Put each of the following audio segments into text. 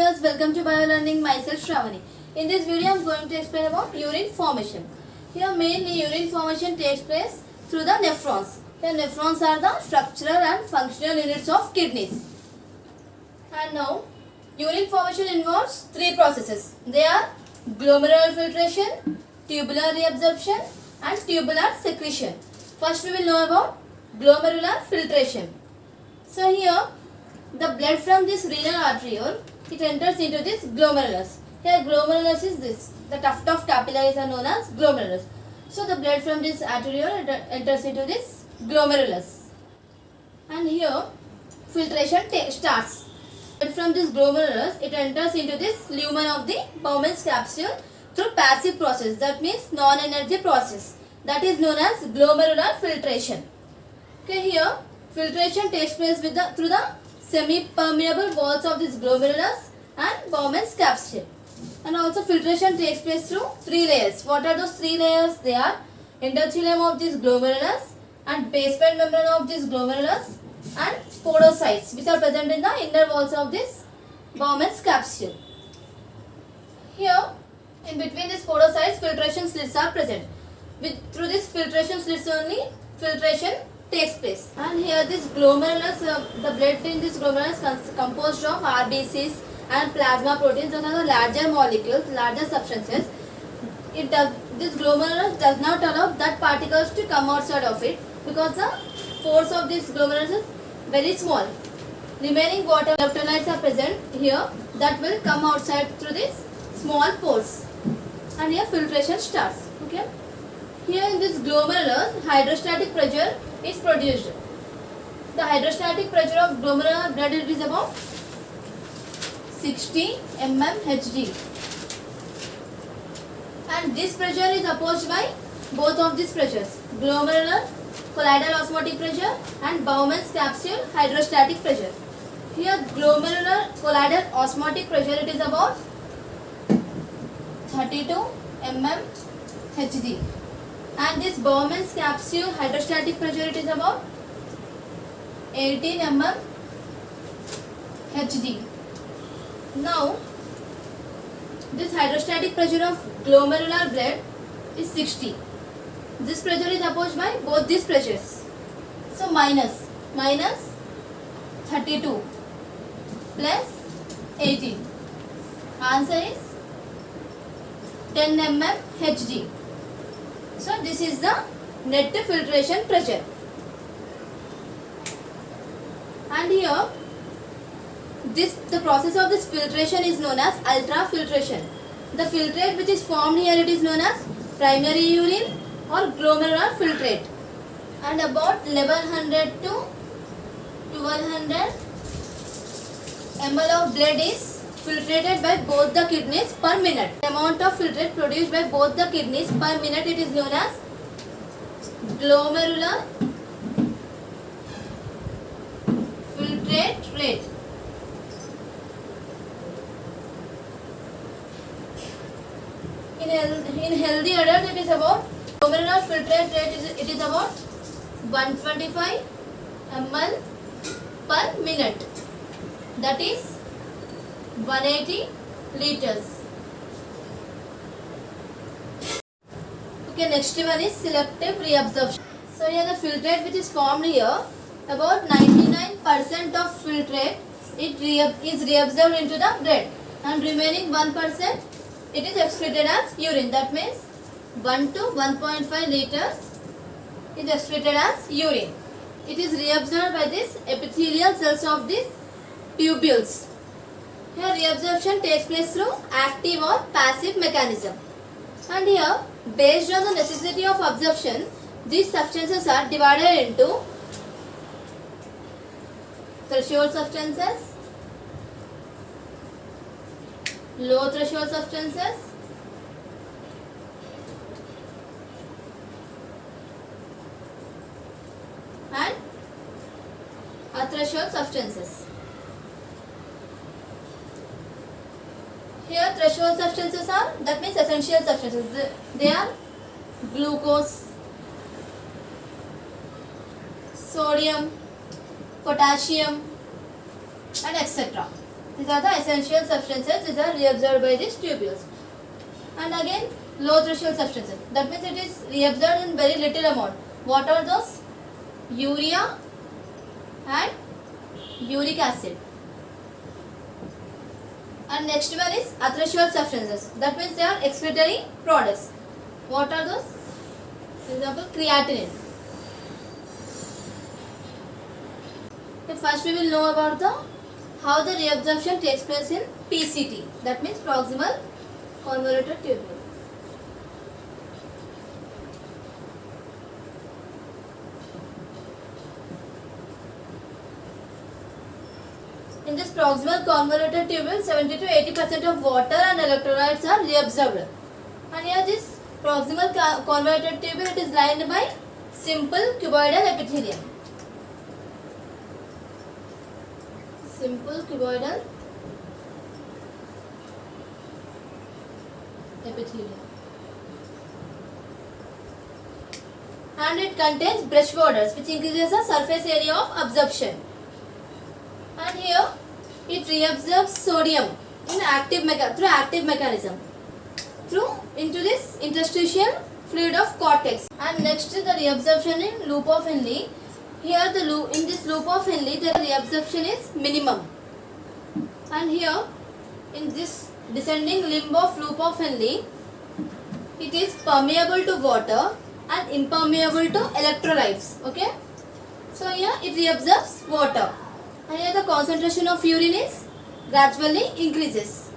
viewers, welcome to BioLearning. Myself Shravani. In this video, I am going to explain about urine formation. Here, mainly urine formation takes place through the nephrons. The nephrons are the structural and functional units of kidneys. And now, urine formation involves three processes. They are glomerular filtration, tubular reabsorption, and tubular secretion. First, we will know about glomerular filtration. So here, the blood from this renal arteriole, it enters into this glomerulus. Here glomerulus is this. The tuft of capillaries are known as glomerulus. So the blood from this arteriole enters into this glomerulus. And here filtration starts. Blood from this glomerulus, it enters into this lumen of the Bowman's capsule through passive process. That means non-energy process. That is known as glomerular filtration. Okay, here filtration takes place through the semi-permeable walls of this glomerulus and Bowman's capsule. And also filtration takes place through three layers. What are those three layers? They are endothelium of this glomerulus and basement membrane of this glomerulus and podocytes, which are present in the inner walls of this Bowman's capsule. Here, in between these podocytes, filtration slits are present. Through this filtration slits only, filtration takes place. And here this glomerulus, the blood in this glomerulus is composed of RBCs and plasma proteins. Those are the larger molecules, larger substances. This glomerulus does not allow that particles to come outside of it because the pores of this glomerulus is very small. Remaining water electrolytes are present here that will come outside through these small pores. And here filtration starts. Okay. Here in this glomerulus, hydrostatic pressure is produced. The hydrostatic pressure of glomerular blood is about 60 mmHg. And this pressure is opposed by both of these pressures, glomerular colloidal osmotic pressure and Bowman's capsule hydrostatic pressure. Here glomerular colloidal osmotic pressure, it is about 32 mmHg. And this Bowman's capsule hydrostatic pressure, it is about 18 mmHg. Now, this hydrostatic pressure of glomerular blood is 60. This pressure is opposed by both these pressures. So, minus 32 plus 18. Answer is 10 mmHg. So this is the net filtration pressure. And here the process of this filtration is known as ultrafiltration. The filtrate which is formed here, it is known as primary urine or glomerular filtrate. And about 1100 to 1200 ml of blood is filtrated by both the kidneys per minute. The amount of filtrate produced by both the kidneys per minute, it is known as glomerular filtrate rate. In healthy adult, it is about glomerular filtrate rate, it is about 125 ml per minute. That is 180 liters. Okay, next one is selective reabsorption. So here the filtrate which is formed here, about 99% of filtrate is reabsorbed into the blood, and remaining 1% it is excreted as urine. That means 1 to 1.5 liters is excreted as urine. It is reabsorbed by these epithelial cells of these tubules. Here reabsorption takes place through active or passive mechanism. And here, based on the necessity of absorption, these substances are divided into threshold substances, low threshold substances, and athreshold substances. Here threshold substances are, that means essential substances. They are glucose, sodium, potassium and etc. These are the essential substances. These are reabsorbed by these tubules. And again, low threshold substances. That means it is reabsorbed in very little amount. What are those? Urea and uric acid. And next one is athreshold substances. That means they are excretory products. What are those? For example, creatinine. Okay, first we will know about how the reabsorption takes place in PCT. That means proximal convoluted tubule. In this proximal convoluted tubule, 70 to 80% of water and electrolytes are reabsorbed. And here this proximal convoluted tubule, it is lined by simple cuboidal epithelium. Simple cuboidal epithelium. And it contains brush borders which increases the surface area of absorption. And here it reabsorbs sodium in through active mechanism into this interstitial fluid of cortex. And next is the reabsorption in loop of Henle. Here in this loop of Henle the reabsorption is minimum. And here in this descending limb of loop of Henle, it is permeable to water and impermeable to electrolytes. Okay. So here it reabsorbs water. And here the concentration of urine is gradually increases,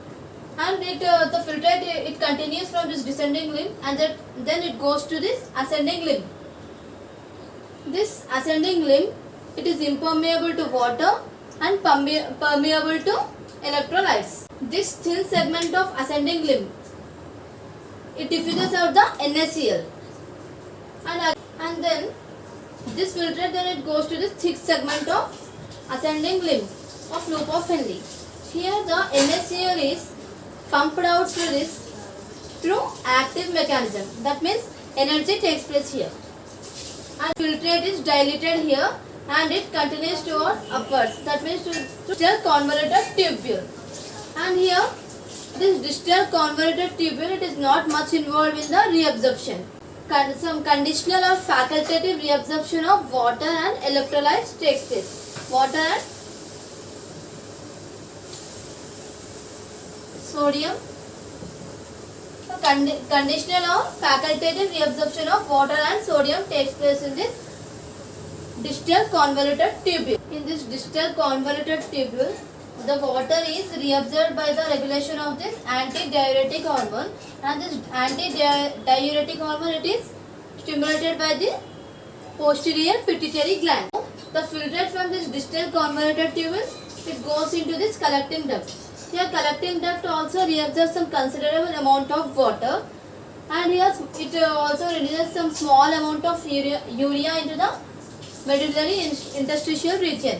and the filtrate it continues from this descending limb, and then it goes to this ascending limb. This ascending limb, it is impermeable to water and permeable to electrolytes. This thin segment of ascending limb, it diffuses out the NaCl, and then this filtrate then it goes to this thick segment of ascending limb of loop of Henle. Here the NaCl is pumped out through active mechanism. That means energy takes place here. And filtrate is dilated here and it continues towards upwards. That means to distal convoluted tubule. And here this distal convoluted tubule, it is not much involved in the reabsorption. Some conditional or facultative reabsorption of water and electrolytes takes place. Water and sodium. So conditional or facultative reabsorption of water and sodium takes place in this distal convoluted tubule. In this distal convoluted tubule, the water is reabsorbed by the regulation of this antidiuretic hormone, and this antidiuretic hormone, it is stimulated by the posterior pituitary gland. The filtrate from this distal convoluted tubule, it goes into this collecting duct. Here collecting duct also reabsorbs some considerable amount of water, and here it also releases some small amount of urea into the medullary interstitial region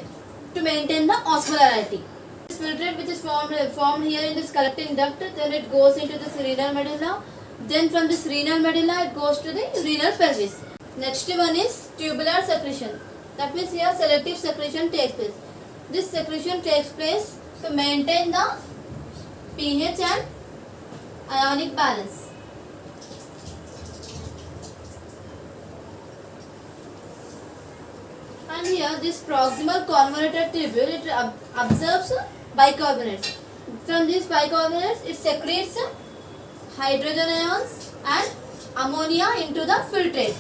to maintain the osmolarity. This filtrate which is formed here in this collecting duct, then it goes into this renal medulla. Then from this renal medulla it goes to the renal pelvis. Next one is tubular secretion. That means here selective secretion takes place. This secretion takes place to maintain the pH and ionic balance. And here this proximal convoluted tubule, it absorbs bicarbonates. From these bicarbonates it secretes hydrogen ions and ammonia into the filtrate.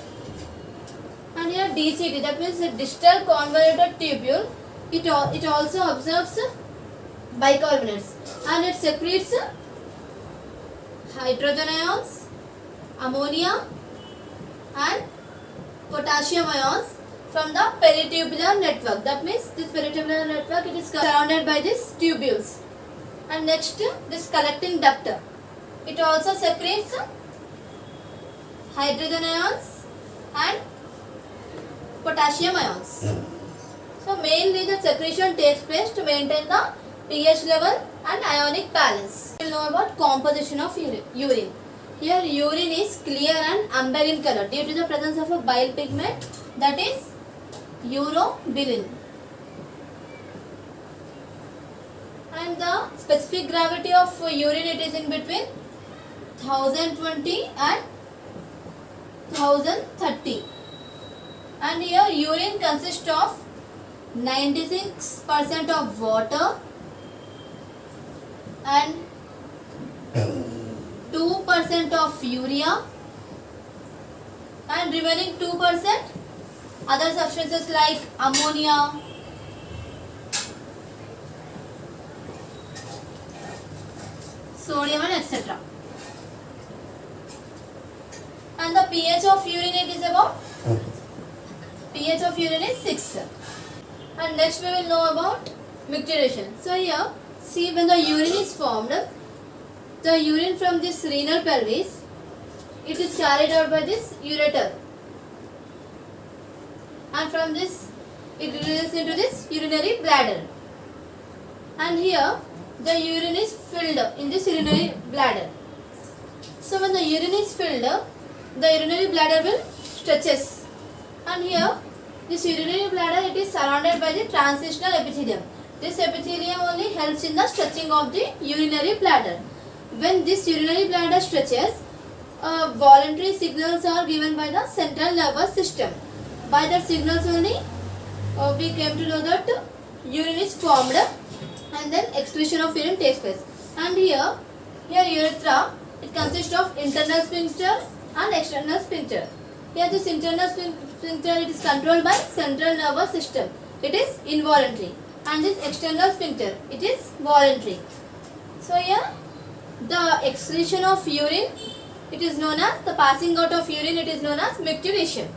And here DCT, that means the distal convoluted tubule, it also absorbs bicarbonates and it secretes hydrogen ions, ammonia and potassium ions from the peritubular network. That means this peritubular network, it is surrounded by these tubules. And next this collecting duct, it also secretes hydrogen ions and potassium ions. So mainly the secretion takes place to maintain the pH level and ionic balance. We will know about composition of urine. Here urine is clear and amber in color due to the presence of a bile pigment, that is urobilin. And the specific gravity of urine, it is in between 1020 and 1030. And here urine consists of 96% of water and 2% of urea, and remaining 2% other substances like ammonia, sodium, and etc. And the pH of urine, it is about pH of urine is 6. And next we will know about micturition. So here, see, when the urine is formed, the urine from this renal pelvis, it is carried out by this ureter, and from this it releases into this urinary bladder, and here the urine is filled in this urinary bladder. So when the urine is filled, the urinary bladder will stretches, and here this urinary bladder, it is surrounded by the transitional epithelium. This epithelium only helps in the stretching of the urinary bladder. When this urinary bladder stretches, voluntary signals are given by the central nervous system. By that signals only we came to know that urine is formed, and then excretion of urine takes place. And here urethra, it consists of internal sphincter and external sphincter. Here this internal sphincter, it is controlled by central nervous system. It is involuntary. And this external sphincter, it is voluntary. So here the excretion of urine, it is known as, the passing out of urine, it is known as micturition.